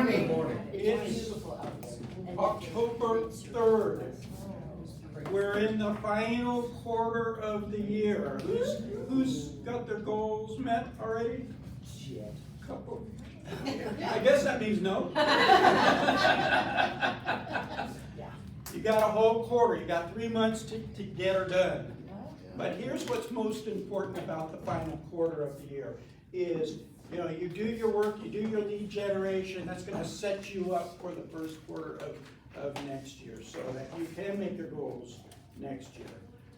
morning. It's October 3rd. We're in the final quarter of the year. Who's got their goals met already? Couple. I guess that means no. You got a whole quarter. You got 3 months to get her done. But here's what's most important about the final quarter of the year is, you do your work, you do your lead generation. That's going to set you up for the first quarter of next year so that you can make your goals next year.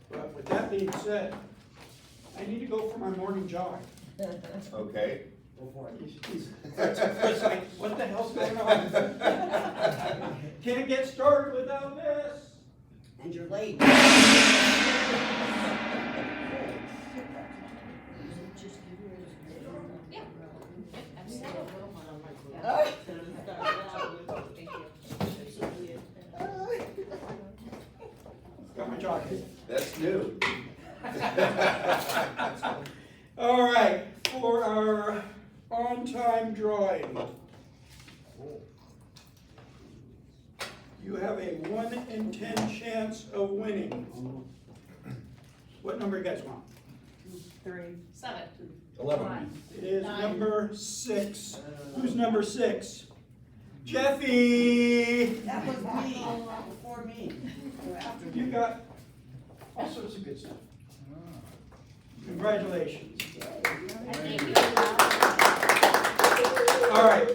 But with that being said, I need to go for my morning jog. Okay. It's like, what the hell's going on? Can't get started without this. And you're late. Got my jogging. That's new. All right, for our on-time drawing. You have a 1 in 10 chance of winning. What number you guys want? 3, 7, 11. It is 9. number 6. Who's number 6? Jeffy! That was me, before me. You got all sorts of good stuff. Congratulations. All right.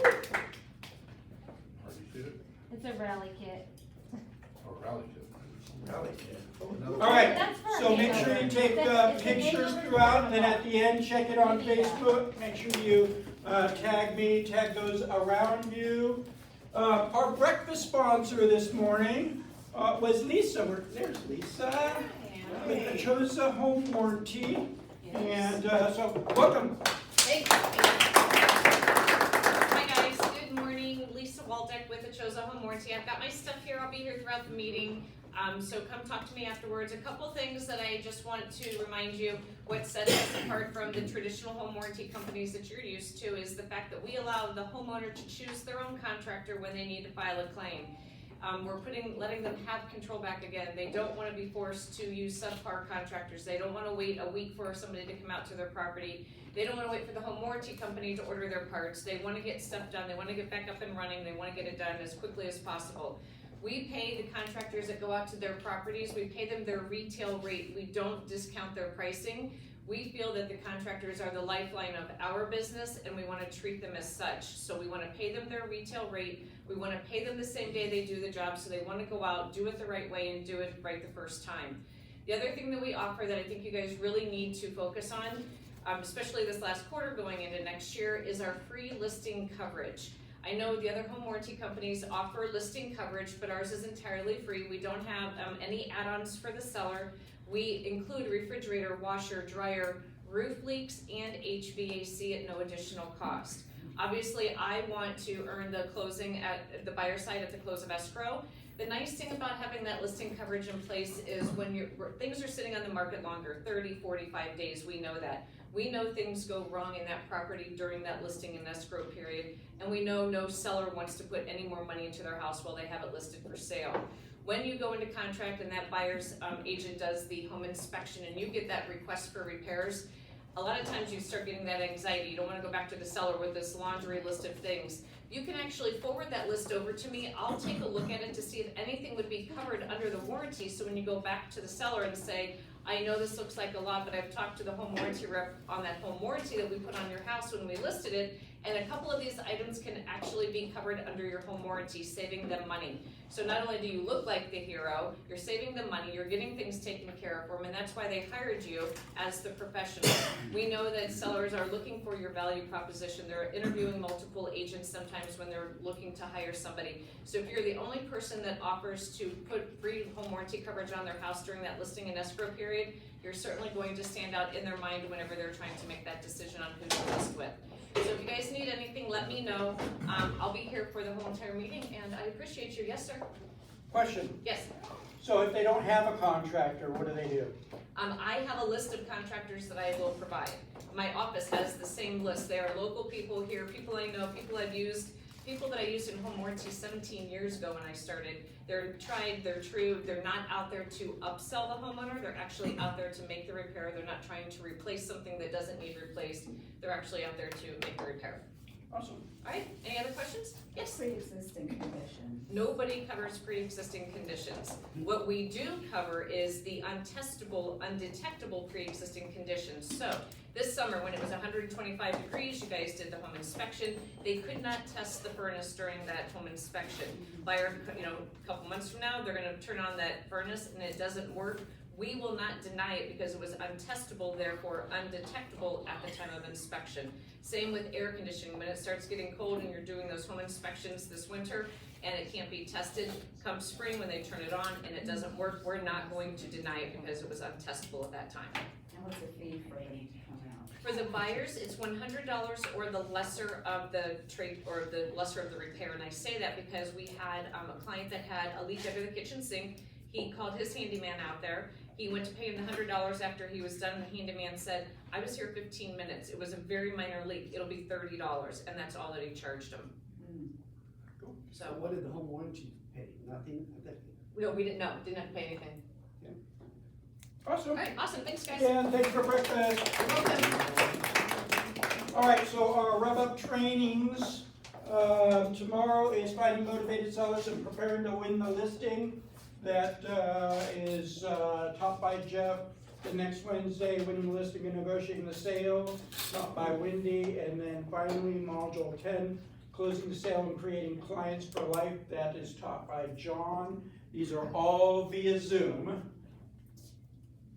It's a rally kit. Rally kit. All right, That's for so make me. sure you take It's the pictures name of throughout, and then the at the end, check it on Facebook. Make sure you tag me, tag those around you. Our breakfast sponsor this morning was Lisa. There's Lisa with the Choza Home Warranty. And so, welcome. Thanks. Hi guys, good morning. Lisa Waldeck with the Choza Home Warranty. I've got my stuff here. I'll be here throughout the meeting. So come talk to me afterwards. A couple things that I just want to remind you, what sets us apart from the traditional home warranty companies that you're used to is the fact that we allow the homeowner to choose their own contractor when they need to file a claim. We're letting them have control back again. They don't want to be forced to use subpar contractors. They don't want to wait a week for somebody to come out to their property. They don't want to wait for the home warranty company to order their parts. They want to get stuff done. They want to get back up and running. They want to get it done as quickly as possible. We pay the contractors that go out to their properties, we pay them their retail rate. We don't discount their pricing. We feel that the contractors are the lifeline of our business and we want to treat them as such. So we want to pay them their retail rate. We want to pay them the same day they do the job, so they want to go out, do it the right way, and do it right the first time. The other thing that we offer that I think you guys really need to focus on, especially this last quarter going into next year, is our free listing coverage. I know the other home warranty companies offer listing coverage, but ours is entirely free. We don't have any add-ons for the seller. We include refrigerator, washer, dryer, roof leaks, and HVAC at no additional cost. Obviously, I want to earn the closing at the buyer side at the close of escrow. The nice thing about having that listing coverage in place is when things are sitting on the market longer, 30, 45 days, we know that. We know things go wrong in that property during that listing and escrow period, and we know no seller wants to put any more money into their house while they have it listed for sale. When you go into contract and that buyer's agent does the home inspection and you get that request for repairs, a lot of times you start getting that anxiety. You don't want to go back to the seller with this laundry list of things. You can actually forward that list over to me. I'll take a look at it to see if anything would be covered under the warranty. So when you go back to the seller and say, I know this looks like a lot, but I've talked to the home warranty rep on that home warranty that we put on your house when we listed it, and a couple of these items can actually be covered under your home warranty, saving them money. So not only do you look like the hero, you're saving them money, you're getting things taken care of for them, and that's why they hired you as the professional. We know that sellers are looking for your value proposition. They're interviewing multiple agents sometimes when they're looking to hire somebody. So if you're the only person that offers to put free home warranty coverage on their house during that listing and escrow period, you're certainly going to stand out in their mind whenever they're trying to make that decision on who to list with. So if you guys need anything, let me know. I'll be here for the whole entire meeting, and I appreciate you. Yes, sir? Question. Yes. So if they don't have a contractor, what do they do? I have a list of contractors that I will provide. My office has the same list. They are local people here, people I know, people I've used. people that I used in home warranty 17 years ago when I started. They're tried, they're true, they're not out there to upsell the homeowner, they're actually out there to make the repair. They're not trying to replace something that doesn't need replaced. They're actually out there to make the repair. Awesome. All right, any other questions? Yes? Pre-existing condition. Nobody covers pre-existing conditions. What we do cover is the untestable, undetectable pre-existing conditions. So this summer, when it was 125 degrees, you guys did the home inspection. They could not test the furnace during that home inspection. By a couple months from now, they're gonna turn on that furnace and it doesn't work. We will not deny it because it was untestable, therefore undetectable at the time of inspection. Same with air conditioning. When it starts getting cold and you're doing those home inspections this winter and it can't be tested, come spring when they turn it on and it doesn't work, we're not going to deny it because it was untestable at that time. And what's the fee for them to come out? For the buyers, it's $100 or the lesser of the trade or the lesser of the repair. And I say that because we had a client that had a leak under the kitchen sink. He called his handyman out there. He went to pay him the $100 after he was done. The handyman said, I was here 15 minutes. It was a very minor leak. It'll be $30, and that's all that he charged him. Cool. So, What did the home warranty pay? Nothing? no, we didn't have to pay anything. Awesome. All right, awesome, thanks guys. And thanks for breakfast. You're welcome. All right, so our rev-up trainings, tomorrow is finding motivated sellers and preparing to win the listing. That is taught by Jeff. The next Wednesday, winning the listing and negotiating the sale, taught by Wendy. And then finally, module 10, closing the sale and creating clients for life. That is taught by John. These are all via Zoom.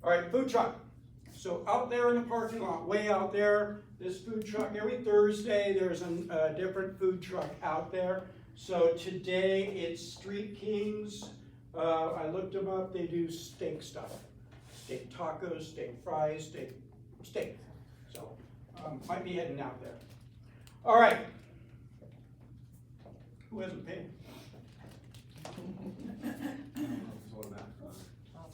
All right, food truck. So out there in the parking lot, way out there, this food truck, every Thursday there's a different food truck out there. So today it's Street Kings. I looked them up, they do steak stuff. Steak tacos, steak fries, steak. So, might be heading out there. All right. Who hasn't paid?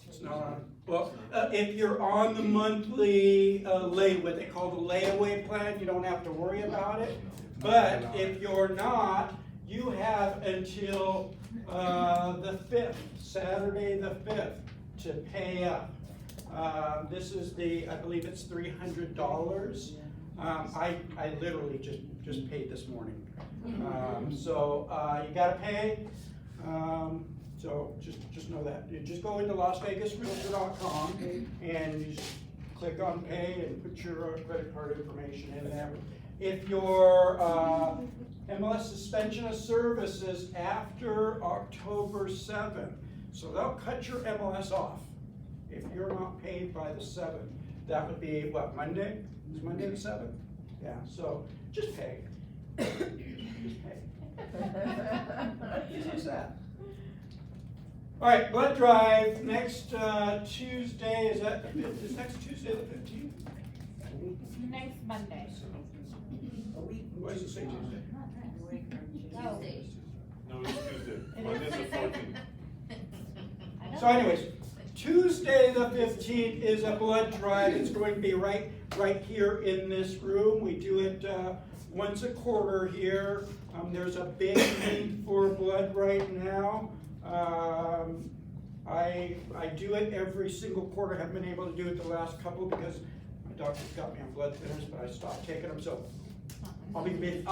It's not on. Well, if you're on the monthly what they call the layaway plan, you don't have to worry about it. But if you're not, you have until the 5th, Saturday the 5th, to pay up. This is I believe it's $300. I literally just paid this morning. So you gotta pay. So just know that. You just go into LasVegasRealtor.com and you just click on pay and put your credit card information in there. If your MLS suspension of services after October 7th, so they'll cut your MLS off if you're not paid by the 7th. That would be what, Monday? Is Monday the 7th? Yeah, so just pay. Just pay. Easy as that. All right, blood drive next Tuesday. Is next Tuesday the 15th? Next Monday. Why does it say Tuesday? No. No, it's Tuesday. Monday's the 14th. So anyways, Tuesday the 15th is a blood drive. It's going to be right here in this room. We do it once a quarter here. There's a big need for blood right now. I do it every single quarter. I haven't been able to do it the last couple because my doctor's got me on blood thinners, but I stopped taking them. So I'll be giving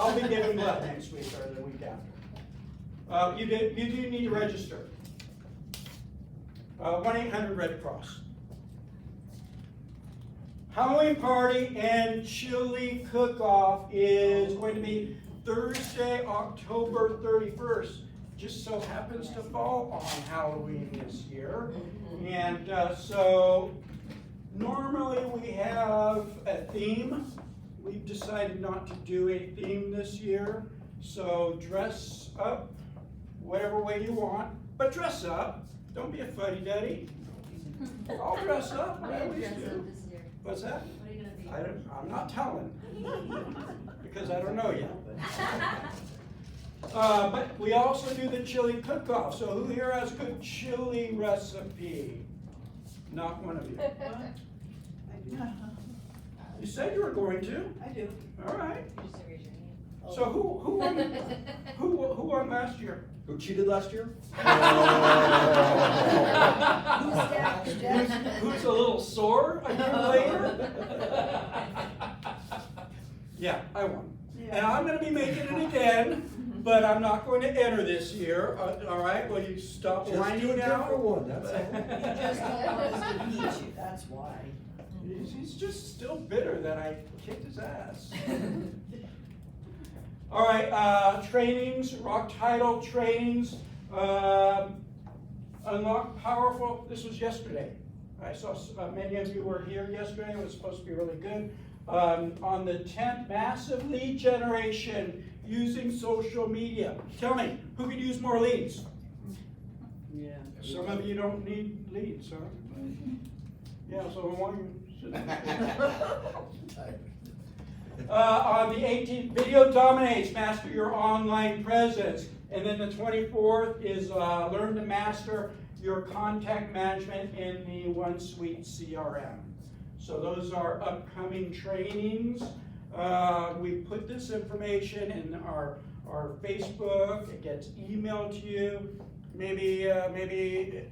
blood next week or the week after. You do need to register. 1-800 Red Cross. Halloween party and chili cook-off is going to be Thursday, October 31st. Just so happens to fall on Halloween this year. And so normally we have a theme. We've decided not to do a theme this year. So dress up whatever way you want, but dress up. Don't be a fuddy-duddy. I'll dress up. I always do. What's that? What are you gonna be? I'm not telling, because I don't know yet. But we also do the chili cook-off. So who here has a good chili recipe? Not one of you. You said you were going to. I do. All right. Just raise your hand. So who won last year? Who cheated last year? Who's a little sore a year later? Yeah, I won. And I'm gonna be making it again, but I'm not going to enter this year, all right? Will you stop Just do whining it now? for one, that's all. You just don't want us to beat you, that's why. He's just still bitter that I kicked his ass. All right, trainings, rock title trainings, unlock powerful, this was yesterday. I saw many of you were here yesterday, it was supposed to be really good. On the 10th, massive lead generation using social media. Tell me, who could use more leads? Yeah. Some of you don't need leads, huh? Yeah, so why you should. On the 18th, video dominates, master your online presence. And then the 24th is learn to master your contact management in the OneSuite CRM. So those are upcoming trainings. We put this information in our Facebook, it gets emailed to you. Maybe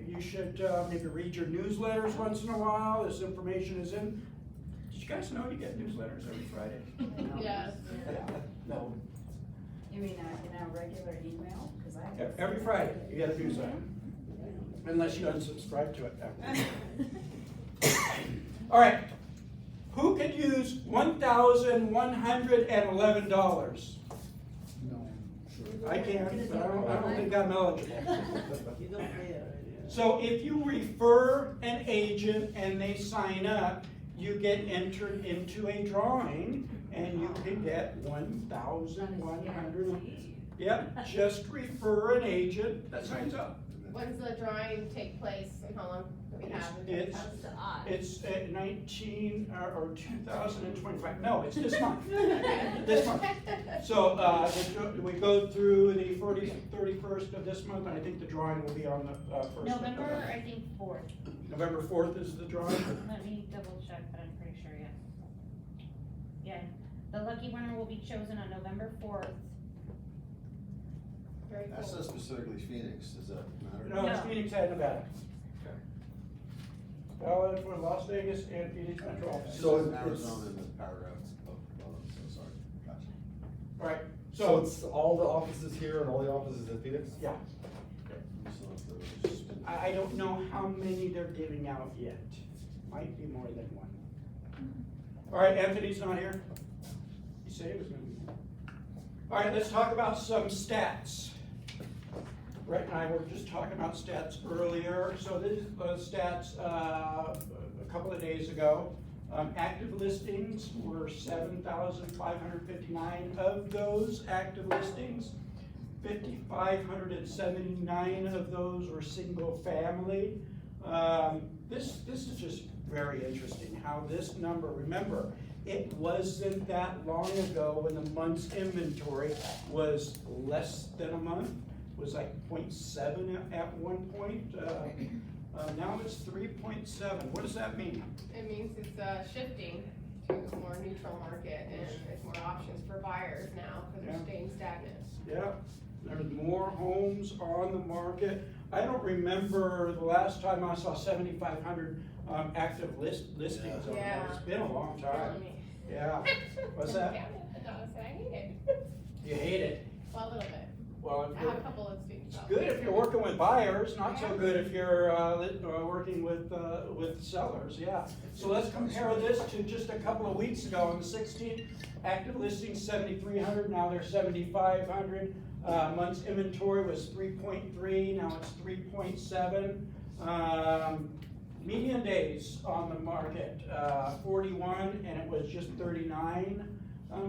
you should maybe read your newsletters once in a while. This information is in. Did you guys know you get newsletters every Friday? Yes. No. You mean in our regular email? 'Cause I haven't Every seen Friday, it. you get a newsletter. Unless you unsubscribe to it. All right, who could use $1,111? No. I can, but I don't think I'm eligible. You don't pay it. So if you refer an agent and they sign up, you get entered into a drawing and you can get 1,100. Yep, just refer an agent that signs up. When's the drawing take place and how long do we have? It's- That's the odd. It's at 19 or 2025. No, it's this month. This month. So we go through the 31st of this month, and I think the drawing will be on the 1st. of November, I think 4th. November 4th is the drawing. Let me double check, but I'm pretty sure, yes. Yeah, the lucky winner will be chosen on November 4th. Very That cool. says specifically Phoenix, does that matter? No, it's Phoenix and Nevada. Okay. Valid for Las Vegas and Phoenix Metro offices. So So it's- Arizona in the paragraph above, so sorry, gotcha. All right, So so, it's all the offices here and all the offices in Phoenix? yeah, So if there was- I don't know how many they're giving out yet. Might be more than one. All right, Anthony's not here. He said he was gonna be here. All right, let's talk about some stats. Brent and I were just talking about stats earlier. So this is stats a couple of days ago. Active listings were 7,559. Of those active listings, 5,579 of those were single family. This is just very interesting how this number, remember, it wasn't that long ago when the month's inventory was less than a month, was like 0.7 at one point. Now it's 3.7. What does that mean? It means it's shifting to a more neutral market and there's more options for buyers now because they're Yeah. staying stagnant. Yeah, there's more homes on the market. I don't remember the last time I saw 7,500 active listings on there. Yeah. It's been a long Killing time. me. Yeah. What's that? Yeah, I said I hate it. You hate it? Well, a little bit. Well, I have a couple of listings. it's good if you're working with buyers, not so good if you're working with sellers, yeah. So let's compare this to just a couple of weeks ago on the 16th. Active listings 7,300, now they're 7,500. Month's inventory was 3.3, now it's 3.7. Median days on the market, 41, and it was just 39.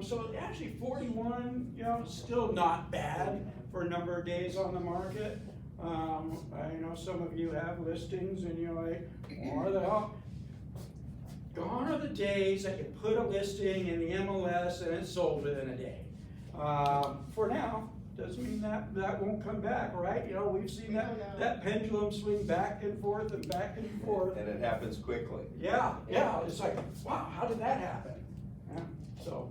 So actually 41, still not bad for a number of days on the market. I know some of you have listings and you're like, gone are the days that you put a listing in the MLS and it's sold within a day. For now, doesn't mean that won't come back, right? We've seen that pendulum swing back and forth and back and forth. And it happens quickly. Yeah, it's like, wow, how did that happen? Yeah, so,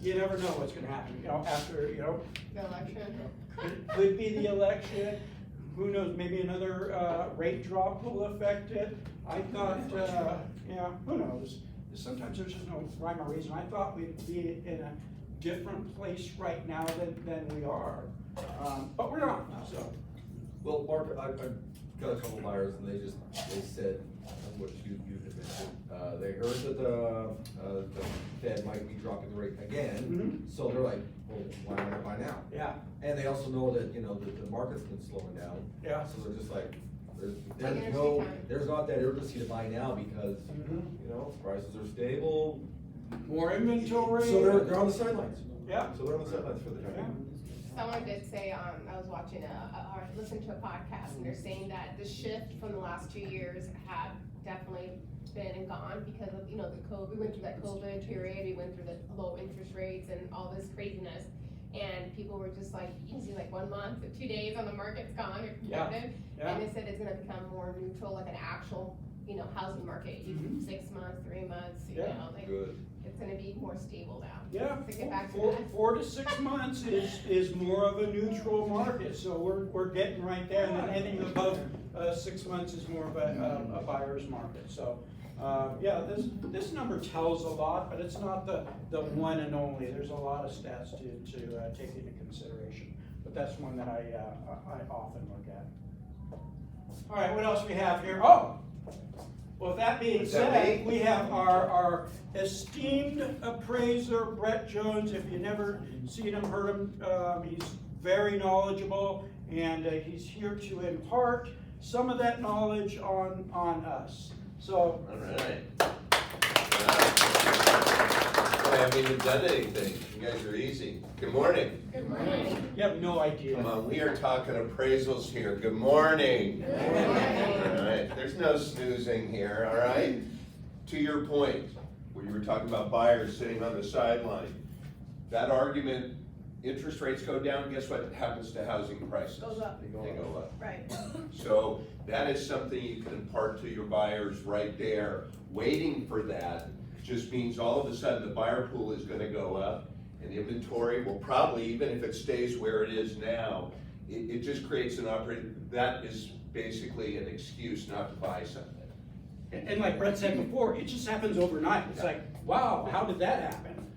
you never know what's gonna happen, after, The election. could be the election. Who knows, maybe another, rate drop will affect it. I thought, who knows? Sometimes there's just no rhyme or reason. I thought we'd be in a different place right now than we are. But we're not, so. Well, Mark, I've got a couple buyers and they said, what you had mentioned, they heard that the Fed might be dropping the rate again, so they're like, well, why not I buy now? Yeah, And they also know that, the market's been slowing down. yeah. So they're just like, Taking their time. there's not that urgency to buy now because, prices are stable. More inventory. So they're on the sidelines. Yeah. So they're on the sidelines for the time being. Someone did say, I was watching or listening to a podcast, and they're saying that the shift from the last 2 years had definitely been and gone because of, the COVID. We went through that COVID period, we went through the low interest rates and all this craziness. And people were just like, you can see like 1 month or 2 days on the market's gone or competitive. Yeah. And they said it's gonna become more neutral, like an actual, housing market. You can 6 months, 3 months, like, Good. it's gonna be more stable now. Yeah, To get back to 4 to 6 months is more of a neutral market, so we're getting right there, and then anything above 6 months is more of a buyer's market, so. This number tells a lot, but it's not the one and only. There's a lot of stats to take into consideration, but that's one that I often look at. All right, what else we have here? Oh, well, with that being said, we have our esteemed appraiser, Brent Jones. If you never seen him, heard him, he's very knowledgeable, and he's here to impart some of that knowledge on us. So. All right. I haven't even done anything. You guys are easy. Good morning. Good morning. You have no idea. Come on, we are talking appraisals here. Good morning. Good morning. All right, there's no snoozing here, all right? To your point, where you were talking about buyers sitting on the sideline, that argument, interest rates go down, guess what happens to housing prices? Goes up. They go up. Right. So that is something you can impart to your buyers right there. Waiting for that just means all of a sudden the buyer pool is gonna go up, and inventory will probably, even if it stays where it is now, it just creates an that is basically an excuse not to buy something. And like Brett said before, it just happens overnight. It's like, wow, how did that happen?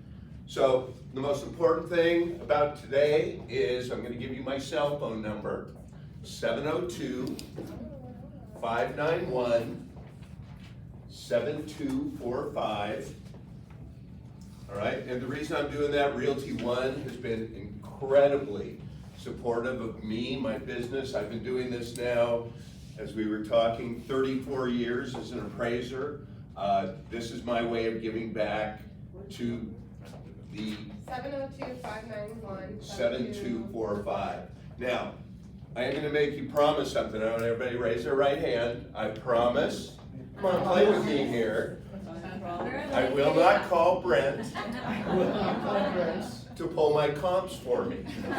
So the most important thing about today is I'm gonna give you my cell phone number, 702-591-7245. All right, and the reason I'm doing that, Realty One has been incredibly supportive of me, my business. I've been doing this now, as we were talking, 34 years as an appraiser. This is my way of giving back to the 702-591-7245. Now, I am gonna make you promise something. I want everybody to raise their right hand. I promise. Come on, play with me here. I will not call Brent to pull my comps for me. All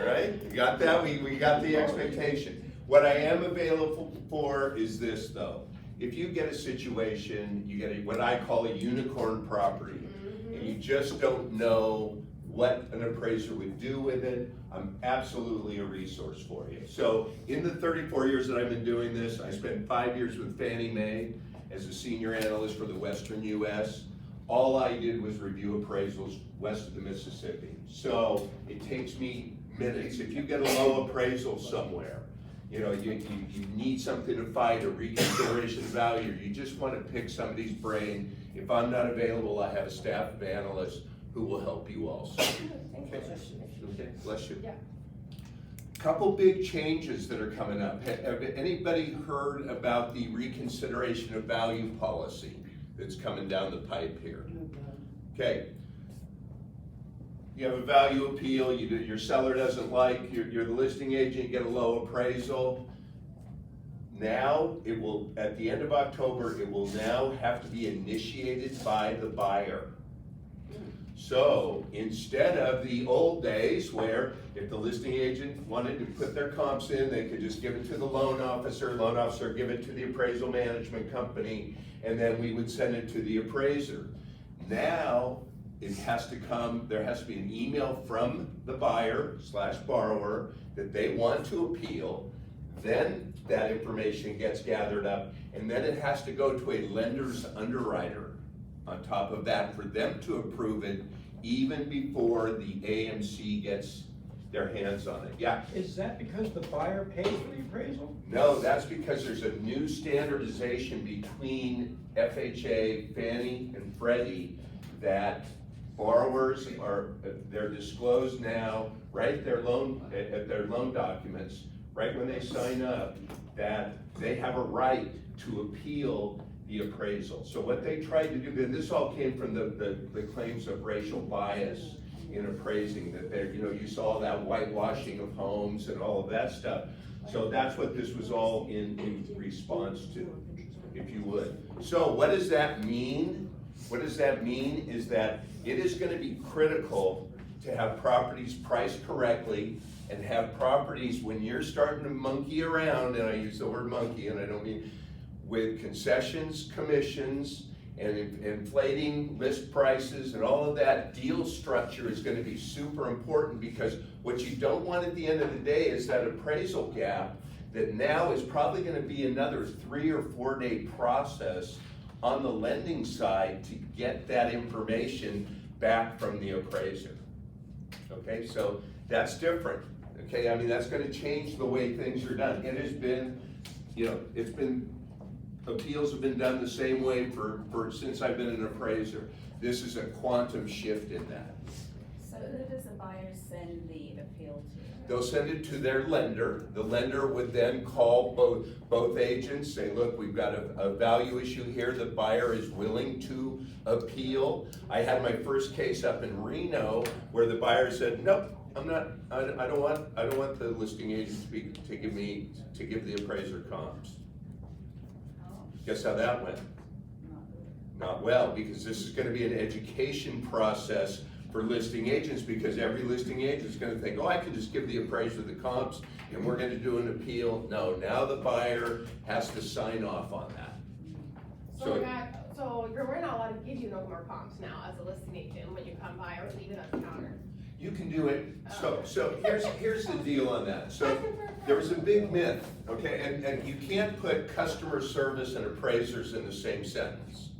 right, you got that? We got the expectation. What I am available for is this though. If you get a situation, you get what I call a unicorn property, and you just don't know what an appraiser would do with it, I'm absolutely a resource for you. So in the 34 years that I've been doing this, I spent 5 years with Fannie Mae as a senior analyst for the Western US. All I did was review appraisals west of the Mississippi. So it takes me minutes. If you get a low appraisal somewhere, you need something to fight, a reconsideration of value, you just want to pick somebody's brain. If I'm not available, I have a staff of analysts who will help you also. Okay, bless you. Yeah. Couple big changes that are coming up. Have anybody heard about the reconsideration of value policy that's coming down the pipe here? Okay. You have a value appeal, your seller doesn't like, you're the listing agent, you get a low appraisal. Now, it will, at the end of October, it will now have to be initiated by the buyer. So, instead of the old days where if the listing agent wanted to put their comps in, they could just give it to the loan officer give it to the appraisal management company, and then we would send it to the appraiser. Now, it has to come, there has to be an email from the buyer/borrower that they want to appeal. Then that information gets gathered up, and then it has to go to a lender's underwriter on top of that for them to approve it even before the AMC gets their hands on it. Yeah? Is that because the buyer pays for the appraisal? No, that's because there's a new standardization between FHA, Fannie, and Freddie that borrowers they're disclosed now, right, their loan documents, right when they sign up, that they have a right to appeal the appraisal. So what they tried to do, and this all came from the claims of racial bias in appraising, that there, you saw that whitewashing of homes and all of that stuff. So that's what this was all in response to, if you would. So what does that mean? What does that mean is that it is gonna be critical to have properties priced correctly and have properties, when you're starting to monkey around, and I use the word monkey, and I don't mean, with concessions, commissions, and inflating list prices and all of that, deal structure is gonna be super important, because what you don't want at the end of the day is that appraisal gap that now is probably gonna be another 3 or 4 day process on the lending side to get that information back from the appraiser. Okay, so that's different. Okay, I mean, that's gonna change the way things are done. It has been, appeals have been done the same way for since I've been an appraiser. This is a quantum shift in that. So who does the buyer send the appeal to? They'll send it to their lender. The lender would then call both agents, say, look, we've got a value issue here. The buyer is willing to appeal. I had my first case up in Reno where the buyer said, nope, I don't want the listing agent to give the appraiser comps. Guess how that went? Not well, because this is gonna be an education process for listing agents, because every listing agent is gonna think, oh, I can just give the appraiser the comps and we're gonna do an appeal. No, now the buyer has to sign off on that. So we're not allowed to give you no more comps now as a listing agent when you come by, or leave it at the counter? You can do it. So here's the deal on that. So there was a big myth, okay, and you can't put customer service and appraisers in the same sentence,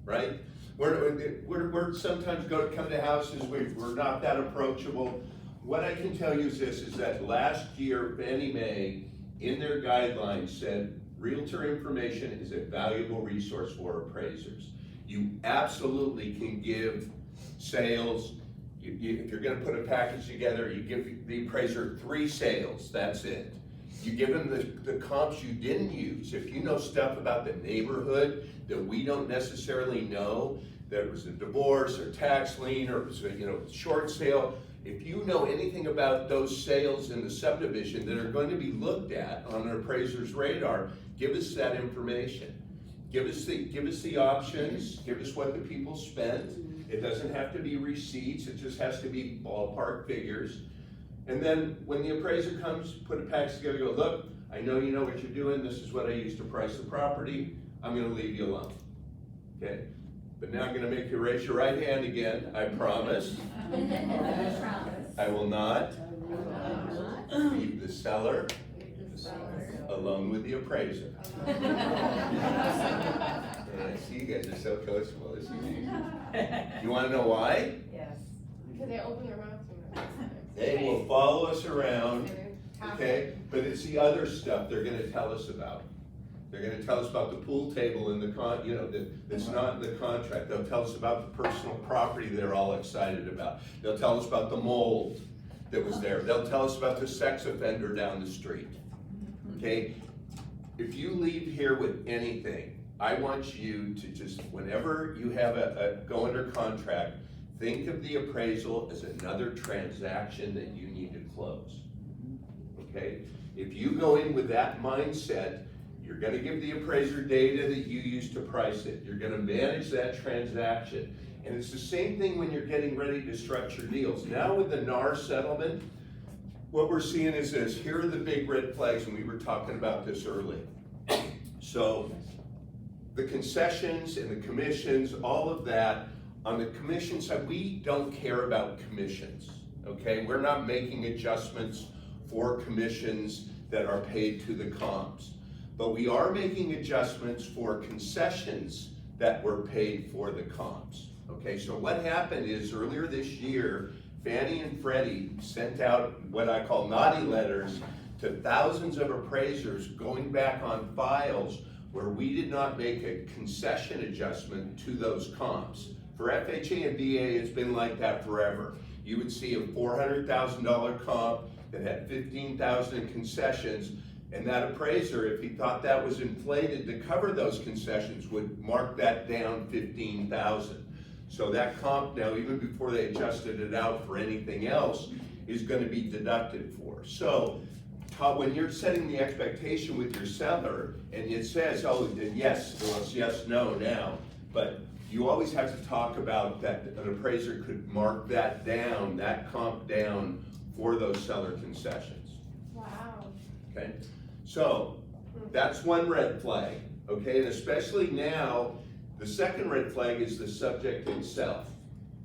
right? We're sometimes come to houses, we're not that approachable. What I can tell you is this, is that last year, Fannie Mae, in their guidelines, said realtor information is a valuable resource for appraisers. You absolutely can give sales. If you're gonna put a package together, you give the appraiser 3 sales, that's it. You give them the comps you didn't use. If you know stuff about the neighborhood that we don't necessarily know, there was a divorce or tax lien or short sale, if you know anything about those sales in the subdivision that are going to be looked at on an appraiser's radar, give us that information. Give us the options, give us what the people spent. It doesn't have to be receipts, it just has to be ballpark figures. And then when the appraiser comes, put a package together, go, look, I know you know what you're doing, this is what I used to price the property, I'm gonna leave you alone, okay? But now I'm gonna make you raise your right hand again, I promise. I will not leave the seller alone with the appraiser. I see you guys are so coachable, this is easy. You wanna know why? Yes. Because they open their mouths sometimes. They will follow us around, okay? But it's the other stuff they're gonna tell us about. They're gonna tell us about the pool table in the that's not in the contract. They'll tell us about the personal property they're all excited about. They'll tell us about the mold that was there. They'll tell us about the sex offender down the street, okay? If you leave here with anything, I want you to just, whenever you have go under contract, think of the appraisal as another transaction that you need to close, okay? If you go in with that mindset, you're gonna give the appraiser data that you used to price it. You're gonna manage that transaction. And it's the same thing when you're getting ready to structure deals. Now with the NAR settlement, what we're seeing is this. Here are the big red flags, and we were talking about this earlier. So the concessions and the commissions, all of that On the commission side, we don't care about commissions, okay? We're not making adjustments for commissions that are paid to the comps. But we are making adjustments for concessions that were paid for the comps, okay? So what happened is earlier this year, Fannie and Freddie sent out what I call naughty letters to thousands of appraisers going back on files where we did not make a concession adjustment to those comps. For FHA and VA, it's been like that forever. You would see a $400,000 comp that had 15,000 in concessions, and that appraiser, if he thought that was inflated to cover those concessions, would mark that down 15,000. So that comp now, even before they adjusted it out for anything else, is gonna be deducted for. So, when you're setting the expectation with your seller, and it says, oh, yes, well, it's yes, no now, but you always have to talk about that an appraiser could mark that down, that comp down for those seller concessions, Wow. okay? So, that's one red flag, okay? And especially now, the second red flag is the subject itself.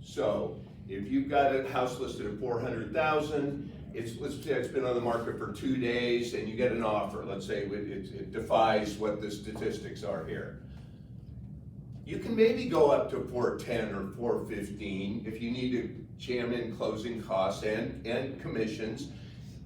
So, if you've got a house listed at 400,000, let's say it's been on the market for 2 days and you get an offer, let's say it defies what the statistics are here. You can maybe go up to 410 or 415 if you need to jam in closing costs and commissions,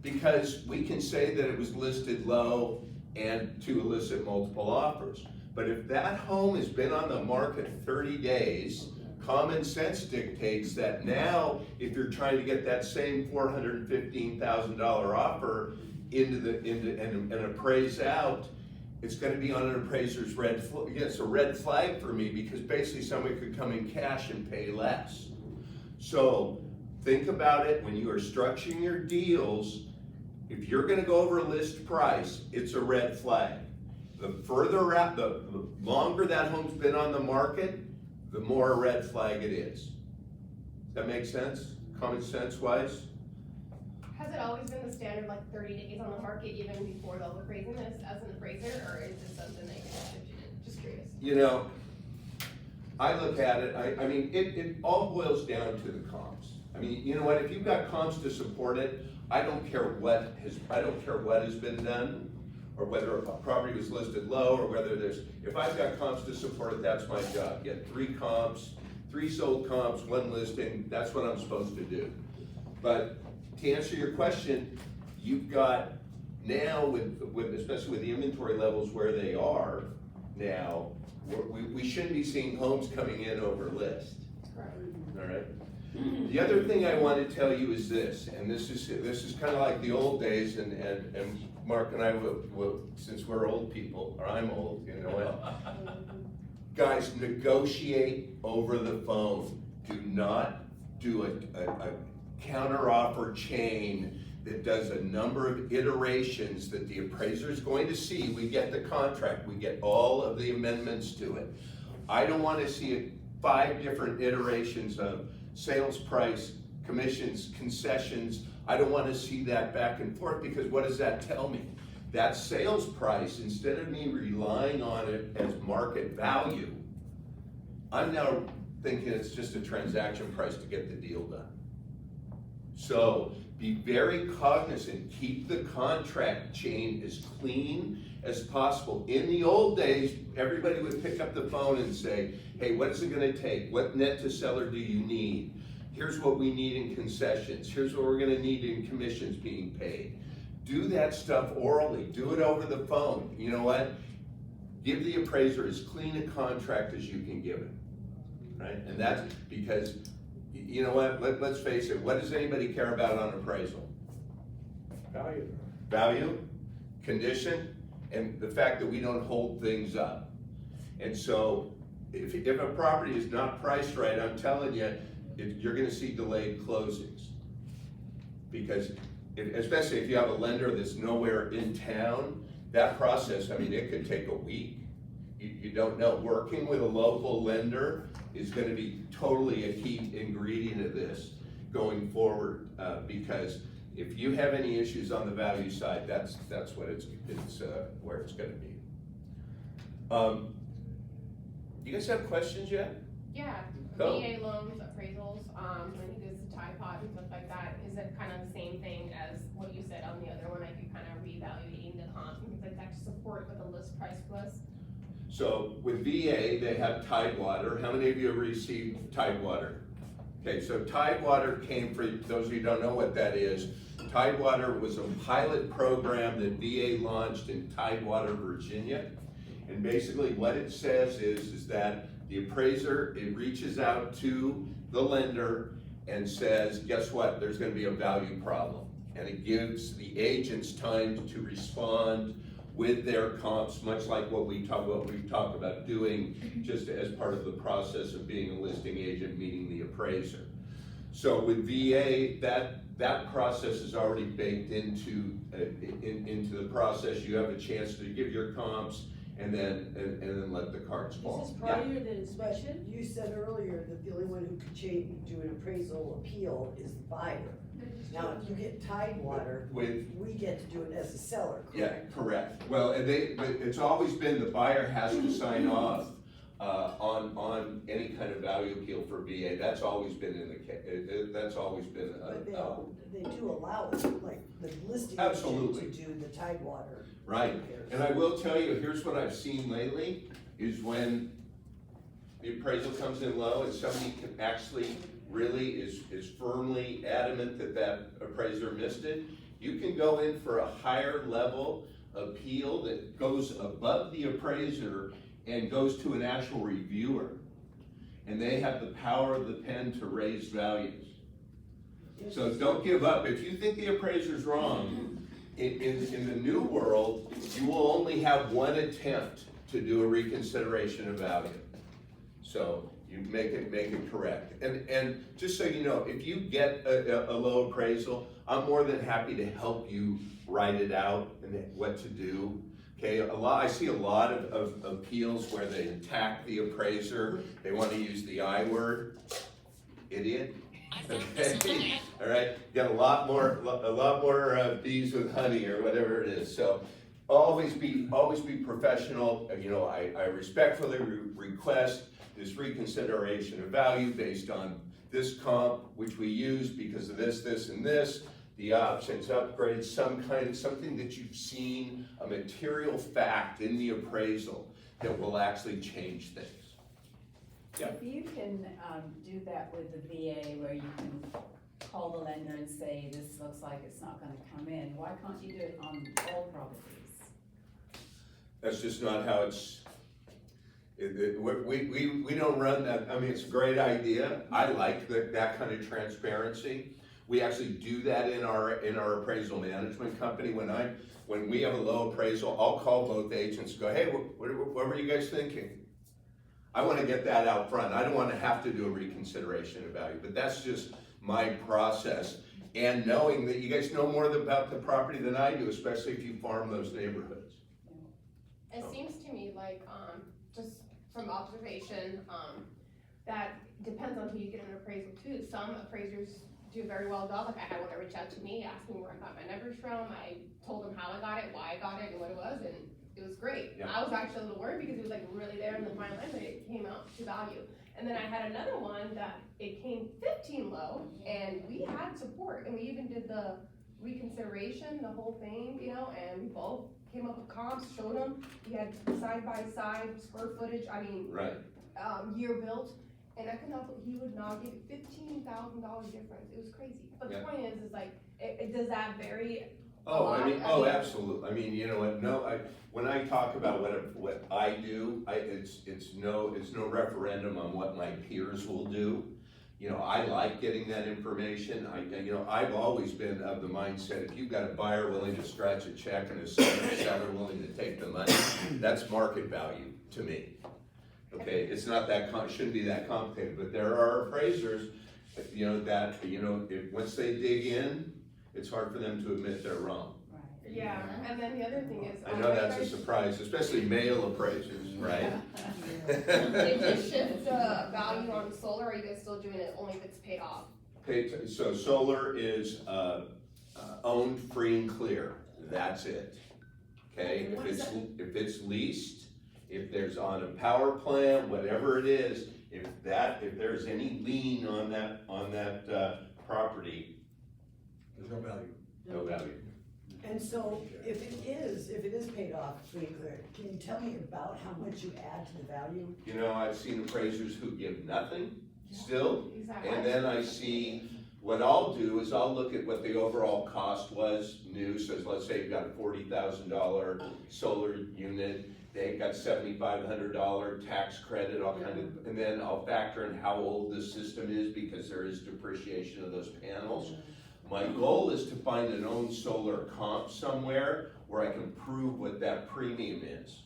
because we can say that it was listed low and to elicit multiple offers. But if that home has been on the market 30 days, common sense dictates that now, if you're trying to get that same $415,000 offer and appraise out, it's gonna be on an appraiser's red flag. Yeah, it's a red flag for me, because basically somebody could come in cash and pay less. So think about it when you are structuring your deals. If you're gonna go over list price, it's a red flag. The further out, the longer that home's been on the market, the more a red flag it is. Does that make sense? Common sense wise? Has it always been the standard, like 30 days on the market, even before they'll appraising this as an appraiser, or is this something that you can shift in? Just curious. You know, I look at it, I mean, it all boils down to the comps. I mean, you know what, if you've got comps to support it, I don't care what has been done, or whether a property was listed low, or whether if I've got comps to support it, that's my job. Get 3 comps, 3 sold comps, 1 listing, that's what I'm supposed to do. But to answer your question, you've got now, especially with the inventory levels where they are now, we shouldn't be seeing homes coming in over list. All right? The other thing I want to tell you is this, and this is kind of like the old days, and Mark and I will, since we're old people, or I'm old, you know what? Guys, negotiate over the phone. Do not do a counteroffer chain that does a number of iterations that the appraiser is going to see. We get the contract, we get all of the amendments to it. I don't want to see 5 different iterations of sales price, commissions, concessions. I don't want to see that back and forth, because what does that tell me? That sales price, instead of me relying on it as market value, I'm now thinking it's just a transaction price to get the deal done. So be very cognizant, keep the contract chain as clean as possible. In the old days, everybody would pick up the phone and say, hey, what is it gonna take? What net to seller do you need? Here's what we need in concessions. Here's what we're gonna need in commissions being paid. Do that stuff orally, do it over the phone. You know what? Give the appraiser as clean a contract as you can give him, right? And that's because, you know what, let's face it, what does anybody care about on appraisal? Value. Value, condition, and the fact that we don't hold things up. And so, if a property is not priced right, I'm telling you, you're gonna see delayed closings. Because, especially if you have a lender that's nowhere in town, that process, I mean, it could take a week. You don't know. Working with a local lender is gonna be totally a key ingredient of this going forward, because if you have any issues on the value side, that's what it's where it's gonna be. You guys have questions yet? Yeah, Go. VA loans, appraisals, when he does the Tide Pod and stuff like that, is it kind of the same thing as what you said on the other one, like you're kind of reevaluating the comps and things like that to support what the list price was? So with VA, they have Tidewater. How many of you have received Tidewater? Okay, so Tidewater came, for those of you who don't know what that is, Tidewater was a pilot program that VA launched in Tidewater, Virginia. And basically what it says is that the appraiser, it reaches out to the lender and says, guess what, there's gonna be a value problem. And it gives the agents time to respond with their comps, much like what we've talked about doing just as part of the process of being a listing agent, meeting the appraiser. So with VA, that process is already baked into the process. You have a chance to give your comps and then let the cards fall. This is Yeah. prior to the inspection. You said earlier that the only one who could do an appraisal appeal is the buyer. Now, if you get Tidewater, With we get to do it as a seller, Yeah, correct? correct. Well, and but it's always been the buyer has to sign off on any kind of value appeal for VA. That's always been in the case. That's always been. But they do allow it, like the listing agent Absolutely. to do the Tidewater. Right. repairs. And I will tell you, here's what I've seen lately, is when the appraisal comes in low and somebody can actually really is firmly adamant that appraiser missed it, you can go in for a higher level appeal that goes above the appraiser and goes to an actual reviewer. And they have the power of the pen to raise values. So don't give up. If you think the appraiser's wrong, in the new world, you will only have one attempt to do a reconsideration of value. So you make it correct. And just so you know, if you get a low appraisal, I'm more than happy to help you write it out and what to do. Okay, I see a lot of appeals where they attack the appraiser. They want to use the I word, idiot. Okay, all right. Got a lot more bees with honey or whatever it is. So always be professional. You know, I respectfully request this reconsideration of value based on this comp, which we use because of this, and this. The options, upgrades, something that you've seen, a material fact in the appraisal that will actually change things. Yeah. If you can, do that with the VA where you can call the lender and say, this looks like it's not gonna come in, why can't you do it on all properties? That's just not how it's, we don't run that. I mean, it's a great idea. I like that kind of transparency. We actually do that in our appraisal management company. When we have a low appraisal, I'll call both agents and go, hey, what were you guys thinking? I want to get that out front. I don't want to have to do a reconsideration of value, but that's just my process. And knowing that you guys know more about the property than I do, especially if you farm those neighborhoods. It seems to me like, just from observation, that depends on who you get an appraisal to. Some appraisers do a very well job. Like I had one that reached out to me, asked me where I got my numbers from. I told them how I got it, why I got it, and what it was, and it was great. Yeah. I was actually a little worried because it was like really there in the final end, but it came out to value. And then I had another one that it came 15 low, and we had support, and we even did the reconsideration, the whole thing, you know, and we both came up with comps, showed them. We had side by side square footage. I mean, Right. Year built. And I could not, he would not give $15,000 difference. It was crazy. But the Yeah. point is like, does that vary? Oh, a I mean, lot? absolutely. I mean, you know what? No, when I talk about what I do, it's no referendum on what my peers will do. You know, I like getting that information. I've always been of the mindset, if you've got a buyer willing to scratch a check and a seller willing to take the money, that's market value to me. Okay, it's not shouldn't be that complicated, but there are appraisers, if once they dig in, it's hard for them to admit they're wrong. Right. Yeah, and then the other thing is. I know that's a surprise, especially male appraisers, right? Did you shift the value on solar, or are you guys still doing it only if it's paid off? Okay, so solar is, owned free and clear, that's it. Okay, if it's leased, if there's on a power plant, whatever it is, if there's any lien on that property, There's no value. no value. And so if it is paid off pretty clear, can you tell me about how much you add to the value? You know, I've seen appraisers who give nothing still, Exactly. and then I see, what I'll do is I'll look at what the overall cost was new, so let's say you've got a $40,000 solar unit, they got $7,500 tax credit, all kind of, and then I'll factor in how old the system is because there is depreciation of those panels. My goal is to find an owned solar comp somewhere where I can prove what that premium is.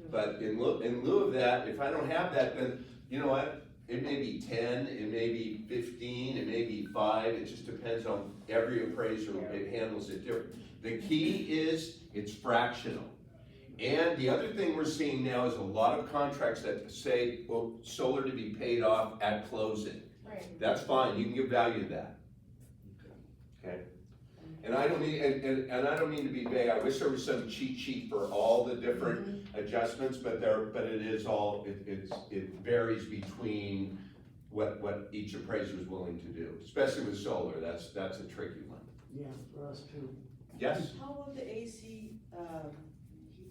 But in lieu of that, if I don't have that, then, you know what? It may be 10, it may be 15, it may be 5, it just depends on every appraiser, it handles it different. The key is, it's fractional. And the other thing we're seeing now is a lot of contracts that say, well, solar to be paid off at closing. Right. That's fine, you can give value to that. Okay? And I don't mean, and I don't mean to be vague, I wish there was some cheat sheet for all the different adjustments, but it is all, it varies between what each appraiser is willing to do, especially with solar, that's a tricky one. Yeah, for us too. Yes? How about the AC,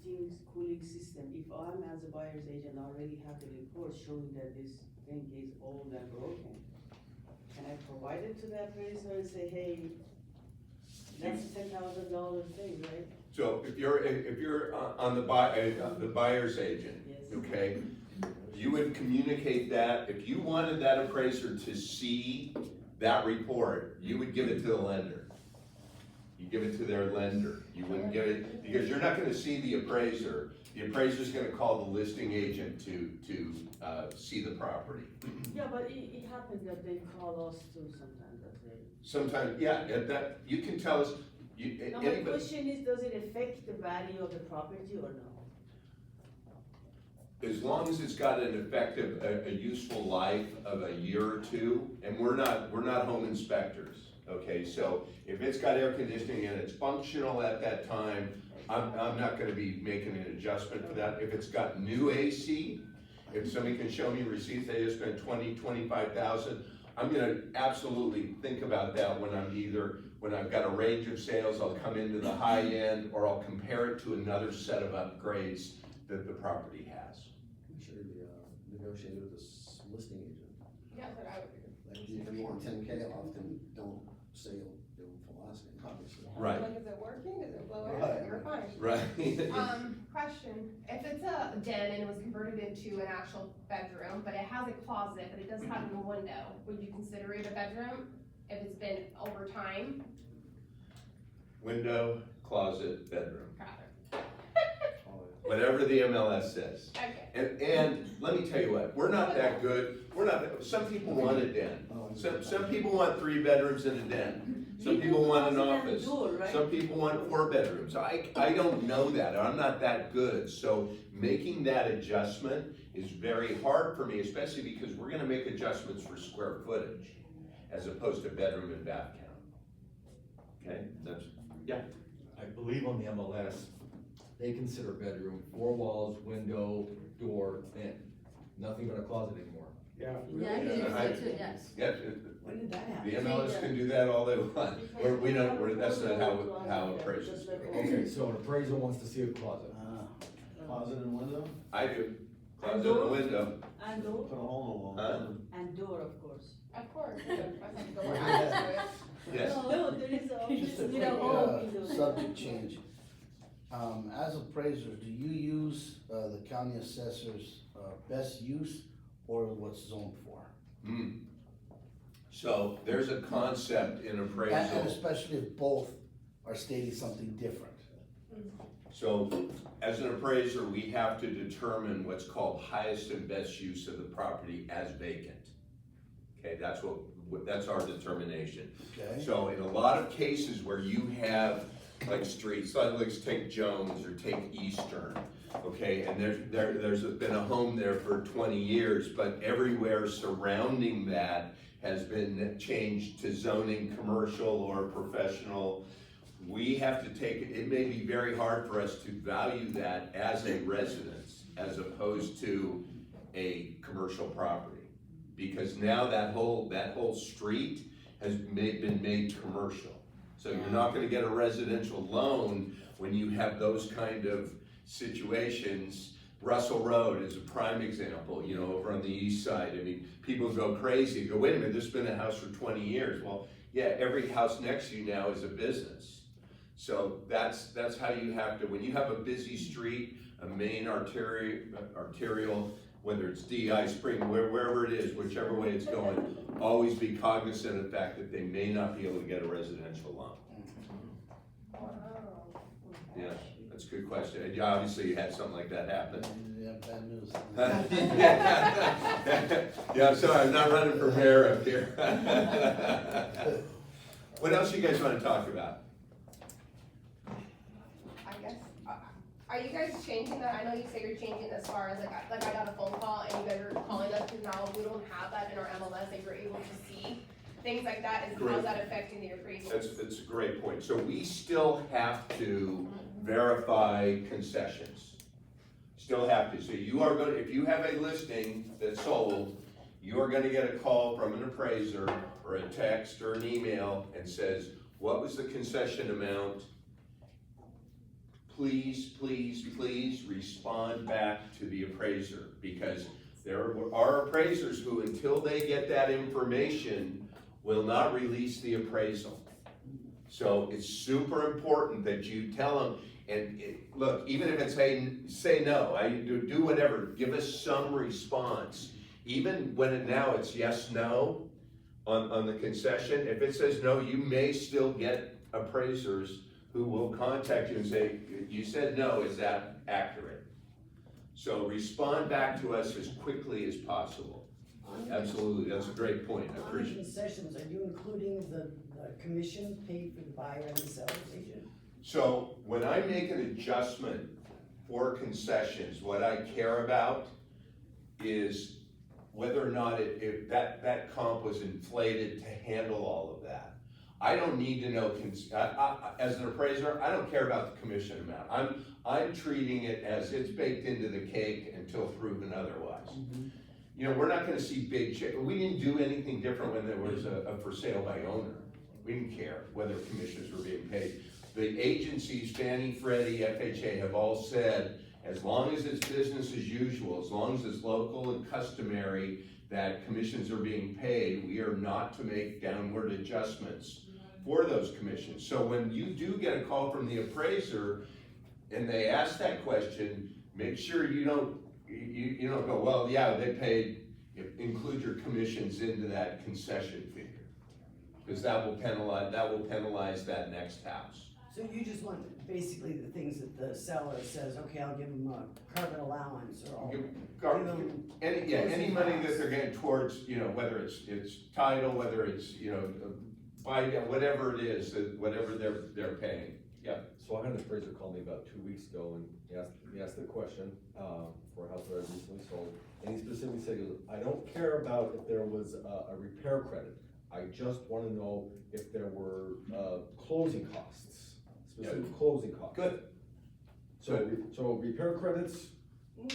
heating, cooling system? If I'm as a buyer's agent already have the report showing that this thing is old and broken, can I provide it to the appraiser and say, hey, that's a $10,000 thing, right? So if you're on the buyer's agent, Yes. okay, you would communicate that, if you wanted that appraiser to see that report, you would give it to the lender. You give it to their lender, you wouldn't give it, because you're not gonna see the appraiser. The appraiser's gonna call the listing agent to see the property. Yeah, but it happens that they call us too sometimes, that they. Sometimes, yeah, that, you can tell us, Now, my question is, does it affect the value of the property or no? as long as it's got an effective, a useful life of a year or two, and we're not home inspectors, okay? So if it's got air conditioning and it's functional at that time, I'm not gonna be making an adjustment for that. If it's got new AC, if somebody can show me receipts, they just spent 20, 25,000, I'm gonna absolutely think about that when I've got a range of sales, I'll come into the high end, or I'll compare it to another set of upgrades that the property has. I'm sure you negotiated with this listing agent. Yeah, but I would do. Like, if you want 10K off, then don't say you'll do it for less, obviously. Right. Like, is it working? Does it blow Right. out? You're fine. Right. Question, if it's a den and it was converted into an actual bedroom, but it has a closet, but it doesn't have a window, would you consider it a bedroom if it's been over time? Window, closet, bedroom, Got it. whatever the MLS says. Okay. And let me tell you what, we're not that good, some people want a den. Some people want 3 bedrooms and a den. Some people want an office. Some people want 4 bedrooms. I don't know that, I'm not that good. So making that adjustment is very hard for me, especially because we're gonna make adjustments for square footage as opposed to bedroom and bath count. Okay, I believe on the MLS, they consider bedroom 4 walls, window, door, in. Nothing but a closet anymore. Yeah. Yeah, When did that the happen? MLS can do that all they want. That's not how appraisers do it. Okay, so an appraiser wants to see a closet. Closet and window, I do. Closet and a window. And door? put a hole in the Huh? wall. And door, of course. Of course. I have to go where I have to do it. Yes. No, there is Just a obviously, quick hole in the. subject change. As appraisers, do you use the county assessor's best use or what's zoned for? So there's a concept in And appraisal. especially if both are stating something different. So as an appraiser, we have to determine what's called highest and best use of the property as vacant. Okay, that's our determination. Okay. So in a lot of cases where you have like streets, like let's take Jones or take Eastern, okay, and there's been a home there for 20 years, but everywhere surrounding that has been changed to zoning commercial or professional. We have to take, it may be very hard for us to value that as a residence as opposed to a commercial property. because now that whole street has been made commercial. So you're not gonna get a residential loan when you have those kind of situations. Russell Road is a prime example, you know, over on the east side. I mean, people go crazy, go, wait a minute, this has been a house for 20 years. Well, yeah, every house next to you now is a business. So that's how you have to, when you have a busy street, a main arterial, whether it's DI Spring, wherever it is, whichever way it's going, always be cognizant of the fact that they may not be able to get a residential loan. Yeah, that's a good question. And obviously you had something like that happen. Yeah, bad news. Yeah, I'm sorry, I'm not running for mayor up here. What else you guys want to talk about? I guess, are you guys changing that? I know you say you're changing as far as like I got a phone call and you guys are calling us because now we don't have that in our MLS that you're able to see. Things like that, is how's that affecting the appraisal? That's a great point. So we still have to verify concessions. Still have to. So you are going to, if you have a listing that's sold, you are going to get a call from an appraiser or a text or an email and says, what was the concession amount? Please, please, please respond back to the appraiser, because there are appraisers who, until they get that information, will not release the appraisal. So it's super important that you tell them, and look, even if it's say no, do whatever, give us some response. Even when now it's yes, no on the concession, if it says no, you may still get appraisers who will contact you and say, you said no, is that accurate? So respond back to us as quickly as possible. Absolutely, that's a great point, I On the appreciate it. concessions, are you including the commission paid for the buyer and the seller's agent? So when I make an adjustment for concessions, what I care about is whether or not that comp was inflated to handle all of that. I don't need to know, as an appraiser, I don't care about the commission amount. I'm treating it as it's baked into the cake until proven otherwise. Mm-hmm. You know, we're not gonna see big change. We didn't do anything different when there was a for sale by owner. We didn't care whether commissions were being paid. The agencies, Fannie, Freddie, FHA, have all said, as long as it's business as usual, as long as it's local and customary, that commissions are being paid, we are not to make downward adjustments for those commissions. So when you do get a call from the appraiser and they ask that question, make sure you don't go, well, yeah, they paid, include your commissions into that concession figure. Because that will penalize that next house. So you just want basically the things that the seller says, okay, I'll give them a carbon allowance or Any money that they're getting towards, whether it's title, whether it's, buy down, whatever it is, whatever they're paying. Yeah. So I had an appraiser call me about 2 weeks ago and he asked the question, for a house that I recently sold. And he specifically said, he goes, I don't care about if there was a repair credit. I just wanna know if there were, closing costs, specific closing costs. Good. So repair credits?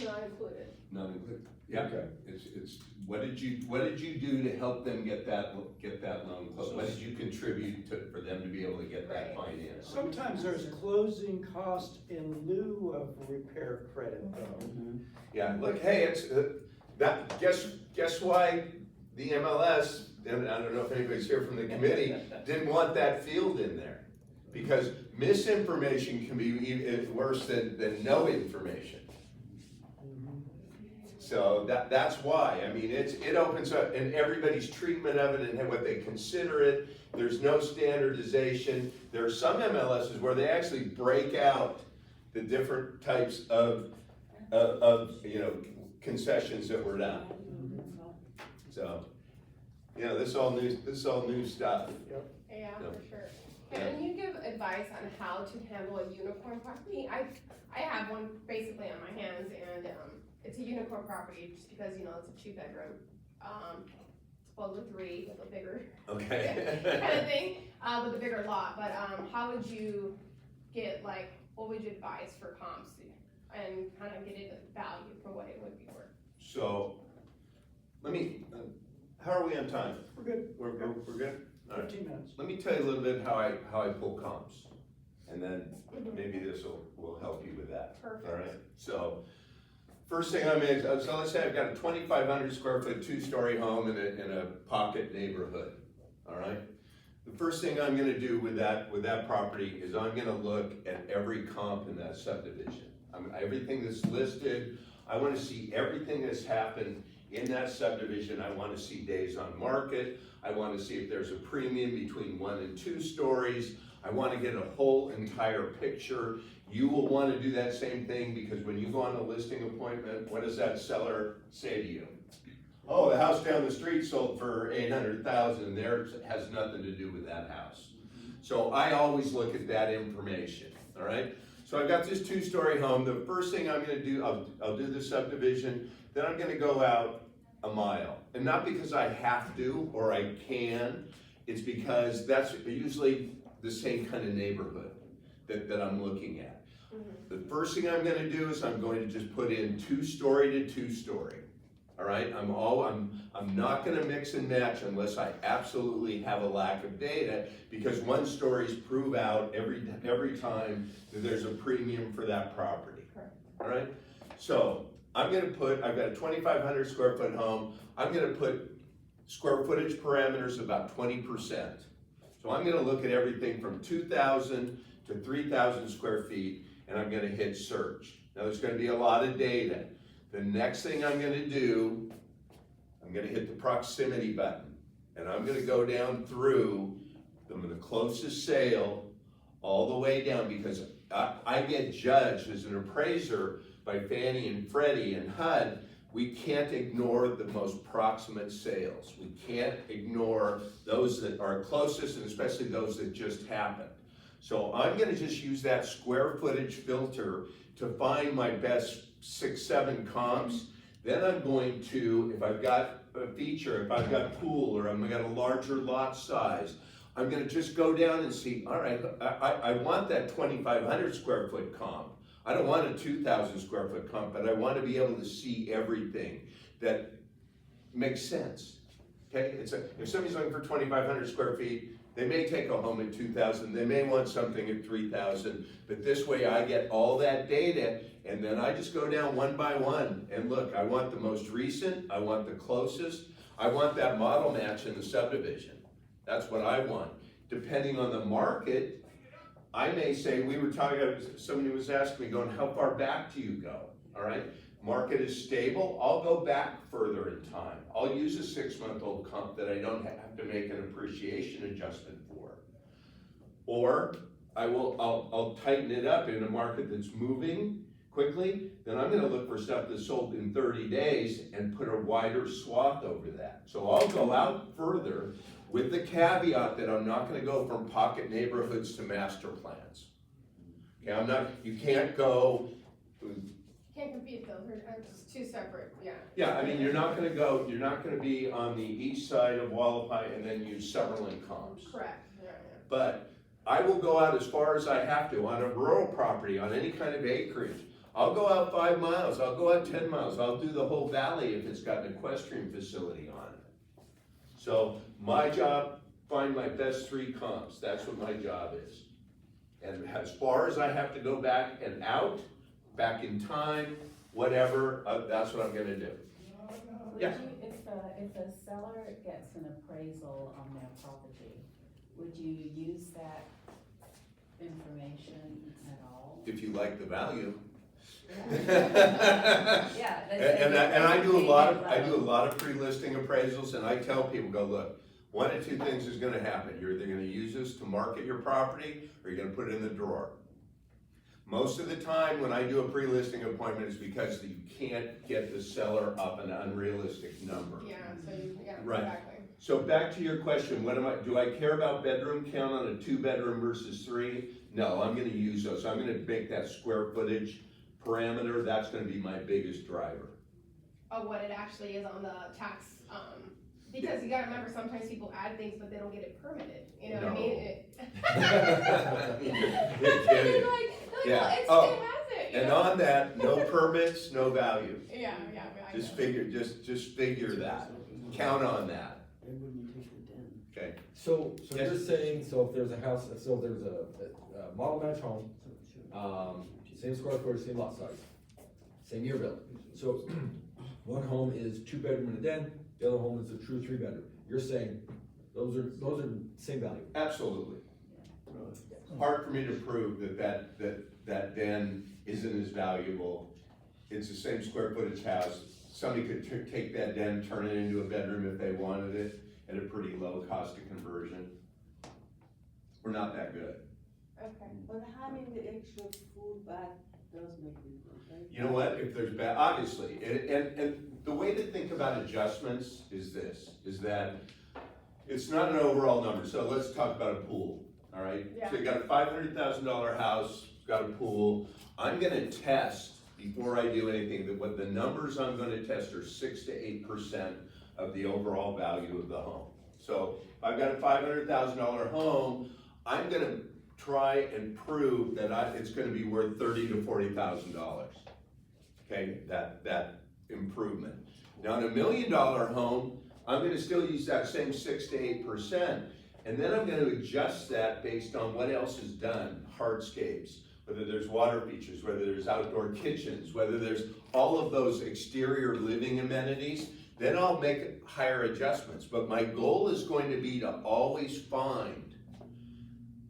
Not included. Not included. Yeah. Okay. It's what did you do to help them get that loan closed? What did you contribute for them to be able to get that finance? Sometimes there's closing cost in lieu of repair credit though. Yeah, look, hey, it's, guess why the MLS, and I don't know if anybody's here from the committee, didn't want that field in there. Because misinformation can be worse than no information. So that's why, I mean, it opens up, and everybody's treatment of it and what they consider it, there's no standardization. There are some MLSs where they actually break out the different types of concessions that were done. So, this is all new stuff. Yeah, No. for sure. Can you give advice on how to handle a unicorn property? I have one basically on my hands, and it's a unicorn property just because it's a 2-bedroom. It's close to 3 with a bigger Okay. kind of thing, with a bigger lot. But how would you get what would you advise for comps and kind of get it a value for what it would be worth? So, let me, how are we on time? We're good. We're good? All right. 15 minutes. Let me tell you a little bit how I pull comps, and then maybe this will help you with that. Perfect. All right, so, first thing I'm in, so let's say I've got a 2,500 square foot, 2-story home in a pocket neighborhood, all right? The first thing I'm gonna do with that property is I'm gonna look at every comp in that subdivision. Everything that's listed, I wanna see everything that's happened in that subdivision. I wanna see days on market. I wanna see if there's a premium between 1 and 2 stories. I wanna get a whole entire picture. You will wanna do that same thing, because when you go on a listing appointment, what does that seller say to you? Oh, the house down the street sold for 800,000, theirs has nothing to do with that house. So I always look at that information, all right? So I've got this 2-story home. The first thing I'm gonna do, I'll do the subdivision, then I'm gonna go out a mile. And not because I have to or I can, it's because that's usually the same kind of neighborhood that I'm looking at. The first thing I'm gonna do is I'm going to just put in 2-story to 2-story. All right, I'm not gonna mix and match unless I absolutely have a lack of data, because 1-stories prove out every time that there's a premium for that property. Correct. All right, so I've got a 2,500 square foot home. I'm gonna put square footage parameters about 20%. So I'm gonna look at everything from 2,000 to 3,000 square feet, and I'm gonna hit search. Now there's gonna be a lot of data. The next thing I'm gonna do, I'm gonna hit the proximity button, and I'm gonna go down through the closest sale all the way down, because I get judged as an appraiser by Fannie and Freddie and HUD. We can't ignore the most proximate sales. We can't ignore those that are closest, and especially those that just happened. So I'm gonna just use that square footage filter to find my best 6, 7 comps. Then I'm going to, if I've got a feature, if I've got pool, or I've got a larger lot size, I'm gonna just go down and see, all right, I want that 2,500 square foot comp. I don't want a 2,000 square foot comp, but I want to be able to see everything that makes sense. Okay, if somebody's looking for 2,500 square feet, they may take a home at 2,000, they may want something at 3,000, but this way I get all that data, and then I just go down one by one and look. I want the most recent, I want the closest, I want that model match in the subdivision. That's what I want. Depending on the market, I may say, we were talking, somebody was asking me, going, how far back do you go? All right, market is stable, I'll go back further in time. I'll use a 6-month-old comp that I don't have to make an appreciation adjustment for. Or I'll tighten it up in a market that's moving quickly, then I'm gonna look for stuff that's sold in 30 days and put a wider swath over that. So I'll go out further, with the caveat that I'm not gonna go from pocket neighborhoods to master plans. Okay, you can't go. Can't compete though, they're just two separate, yeah. Yeah, I mean, you're not gonna be on the east side of Wallapai and then use Summerlin comps. Correct, yeah. But I will go out as far as I have to on a rural property, on any kind of acreage. I'll go out 5 miles, I'll go out 10 miles, I'll do the whole valley if it's got an equestrian facility on it. So my job, find my best 3 comps, that's what my job is. And as far as I have to go back and out, back in time, whatever, that's what I'm gonna do. Yeah. If a seller gets an appraisal on their property, would you use that information at all? If you like the value. Yeah. And I do a lot of pre-listing appraisals, and I tell people, go, look, 1 of 2 things is gonna happen. You're either gonna use this to market your property, or you're gonna put it in the drawer. Most of the time when I do a pre-listing appointment, it's because you can't get the seller up an unrealistic number. Yeah, so yeah, Right. exactly. So back to your question, do I care about bedroom count on a 2-bedroom versus 3? No, I'm gonna use those. I'm gonna make that square footage parameter, that's gonna be my biggest driver. Of what it actually is on the tax, because you gotta remember, sometimes people add things, but they don't get it permitted, you know what I mean? You're kidding. Yeah. It has it. And on that, no permits, no value. Yeah. Just figure that. count on that, Then when you take the den. okay? So Yes. you're saying, so if there's a house, so if there's a model match home, same square footage, same lot size, same year build. So one home is 2 bedroom and a den, the other home is a true 3 bedroom. You're saying those are same value? Absolutely. Hard for me to prove that den isn't as valuable. It's the same square footage house. Somebody could take that den, turn it into a bedroom if they wanted it, at a pretty low cost of conversion. We're not that good. Okay. But having the extra food back does make a difference, right? You know what, if there's obviously, and the way to think about adjustments is this, is that it's not an overall number. So let's talk about a pool, all right? Yeah. So you got a $500,000 house, got a pool. I'm gonna test, before I do anything, that what the numbers I'm gonna test are 6 to 8% of the overall value of the home. So if I've got a $500,000 home, I'm gonna try and prove that it's gonna be worth $30,000 to $40,000. Okay, that improvement. Now in a $1 million home, I'm gonna still use that same 6 to 8%, and then I'm gonna adjust that based on what else is done, hardscapes, whether there's water features, whether there's outdoor kitchens, whether there's all of those exterior living amenities, then I'll make higher adjustments. But my goal is going to be to always find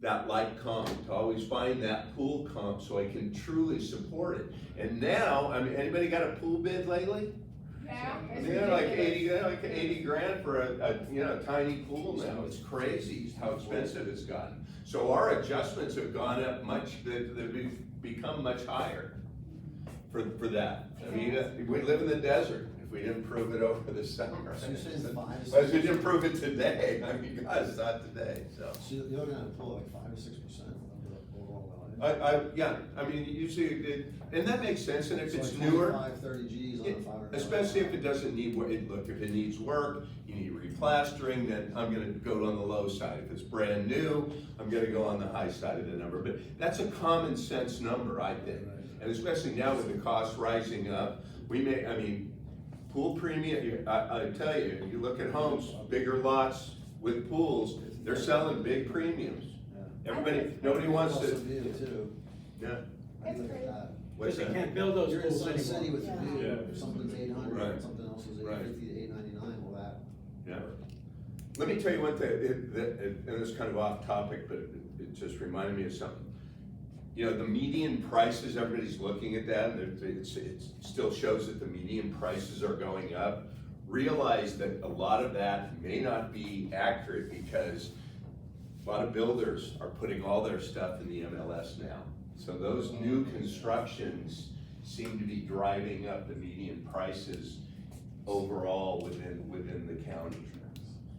that light comp, to always find that pool comp so I can truly support it. And now, I mean, anybody got a pool bid lately? Yeah. I mean, they're like 80 grand for a tiny pool now. It's crazy how expensive it's gotten. So our adjustments have gone up much, they've become much higher for that. I mean, we live in the desert. If we didn't prove it over the summer. So you're saying 5 to 6%? Well, if we didn't prove it today, I mean, guys, not today, so. So you're looking at a pool like 5 to 6% of the overall value? Yeah, I mean, usually, and that makes sense, and if So it's like newer. 25, 30 Gs on a 500. Especially if it doesn't need work, look, if it needs work, you need replastering, then I'm gonna go on the low side. If it's brand new, I'm gonna go on the high side of the number, but that's a common sense number, I think. And especially now with the costs rising up, pool premium, I tell you, you look at homes, bigger lots with pools, they're selling big premiums. Everybody, nobody wants Also to, view too. yeah, I look at that. what's Because that? they can't build those You're pools inside the city anymore. with the view, Yeah. if something's 800, Right. and something else is Right. 850 to 899, well that. Yeah. Let me tell you one thing, and it's kind of off topic, but it just reminded me of something. You know, the median prices, everybody's looking at that, and it still shows that the median prices are going up. Realize that a lot of that may not be accurate because a lot of builders are putting all their stuff in the MLS now. So those new constructions seem to be driving up the median prices overall within the county.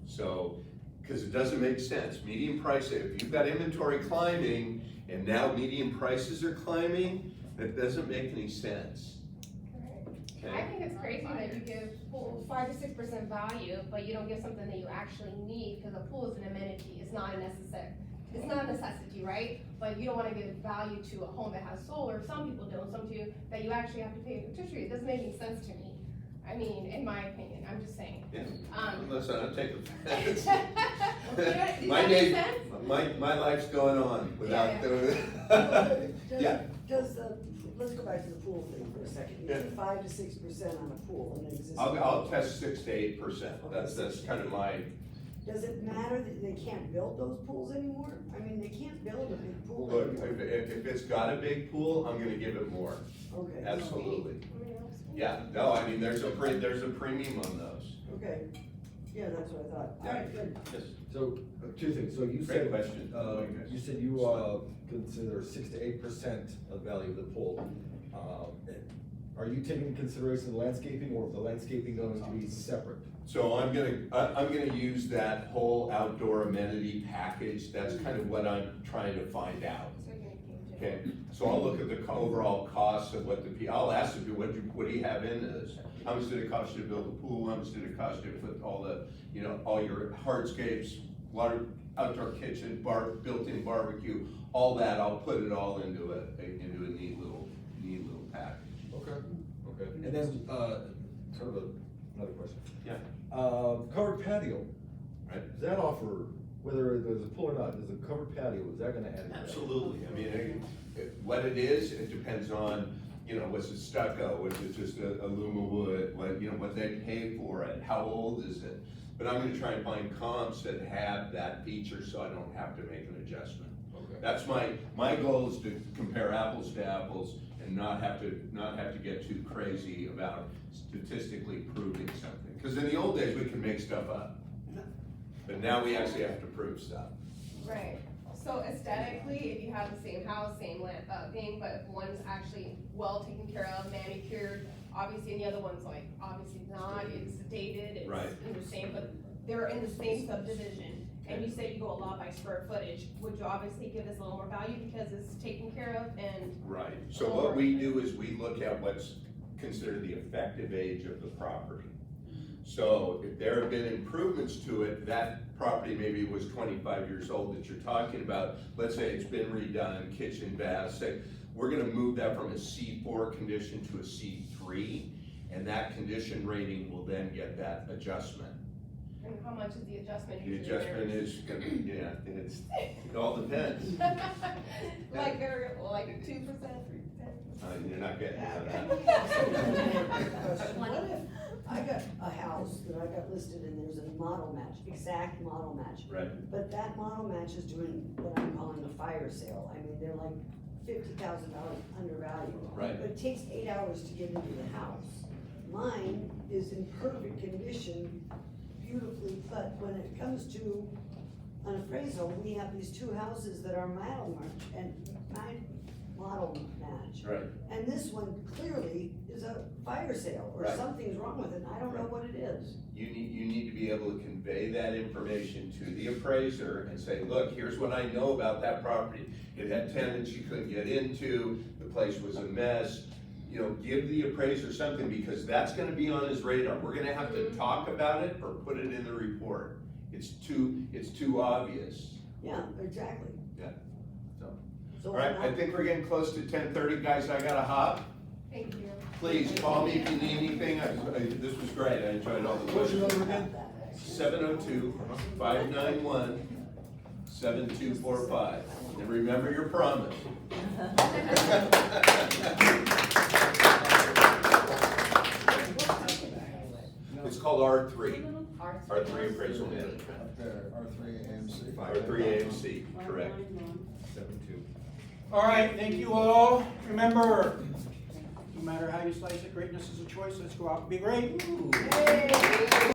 So, because it doesn't make sense, median price, if you've got inventory climbing and now median prices are climbing, that doesn't make any sense. I Okay? think it's crazy that you give pools 5 to 6% value, but you don't give something that you actually need, because a pool is an amenity, it's not a necessity, right? But you don't wanna give value to a home that has solar, some people don't, some do, that you actually have to pay a tuition. It doesn't make any sense to me. I mean, in my opinion, I'm just saying. Yeah. Um, Listen, I'll take offense. Does that My make day, sense? my life's going on without Yeah. doing it. Yeah. Let's go back to the pool thing for a second. You Yeah. do 5 to 6% on a pool, an existing. I'll test 6 to 8%. That's kind of my, Does it matter that they can't build those pools anymore? I mean, they can't build a big pool look, anymore. if it's got a big pool, I'm gonna give it more. Okay. Absolutely. Yeah, no, I mean, there's a premium on those. Okay, yeah, that's what I thought. All right, good. Yes. So, two things, so you Great said, question. you said you, consider 6 to 8% of the value of the pool. Are you taking into consideration the landscaping, or is the landscaping going to be separate? So I'm gonna use that whole outdoor amenity package. That's kind of what I'm trying to find out. Okay, so I'll look at the overall cost of I'll ask them, what do you have in this? How much did it cost you to build a pool? How much did it cost you to put all your hardscapes, water, outdoor kitchen, built-in barbecue, all that? I'll put it all into a neat little package. Okay. And then, sort of another question. Yeah. Covered patio. Right. Does that offer, whether there's a pool or not, is a covered patio, is that gonna add? to that? Absolutely, I mean, what it is, it depends on, was it stucco, was it just a luma wood, what they pay for it, how old is it? But I'm gonna try and find comps that have that feature, so I don't have to make an adjustment. Okay. That's my goal is to compare apples to apples and not have to get too crazy about statistically proving something. Because in the old days, we could make stuff up. But now we actually have to prove stuff. Right, so aesthetically, if you have the same house, same thing, but if one's actually well taken care of, manicured, obviously, and the other one's like, obviously not, it's dated, it's Right. in the same, but they're in the same subdivision, and you say you go a lot by square footage, would you obviously give this a little more value because it's taken care of and? Right, so what we do is we look at what's considered the effective age of the property. So if there have been improvements to it, that property maybe was 25 years old that you're talking about, let's say it's been redone, kitchen, bath, say, we're gonna move that from a C4 condition to a C3, and that condition rating will then get that adjustment. And how much is the adjustment The usually? adjustment is gonna be, it all depends. Like variable, like 2%, 3%? You're not getting out of that. What if I got a house that I got listed and there's a model match, exact model match, Right, but that model match is doing what I'm calling a fire sale. I mean, they're like $50,000 undervalued. Right. But it takes 8 hours to get into the house. Mine is in perfect condition, beautifully, but when it comes to an appraisal, we have these two houses that are model match and model match. right. And this one clearly is a fire sale, or Right. something's wrong with it, and I don't know Right. what it is. You need to be able to convey that information to the appraiser and say, look, here's what I know about that property. It had tenants you couldn't get into, the place was a mess. Give the appraiser something, because that's gonna be on his radar. We're gonna have to talk about it or put it in the report. It's too obvious. Yeah, exactly. Yeah, so. So All right, I'm I not- think we're getting close to 10:30, guys, I gotta hop. Thank you. Please call me if you need anything. This was great, I enjoyed all the What's your questions. number again? 702-591-7245. And remember your promise. It's called R3, R3 Appraisal Management. R3 AMC. R3 AMC, correct. 7-2. All right, thank you all. Remember, no matter how you slice it, greatness is a choice. Let's go out and be great. Yay.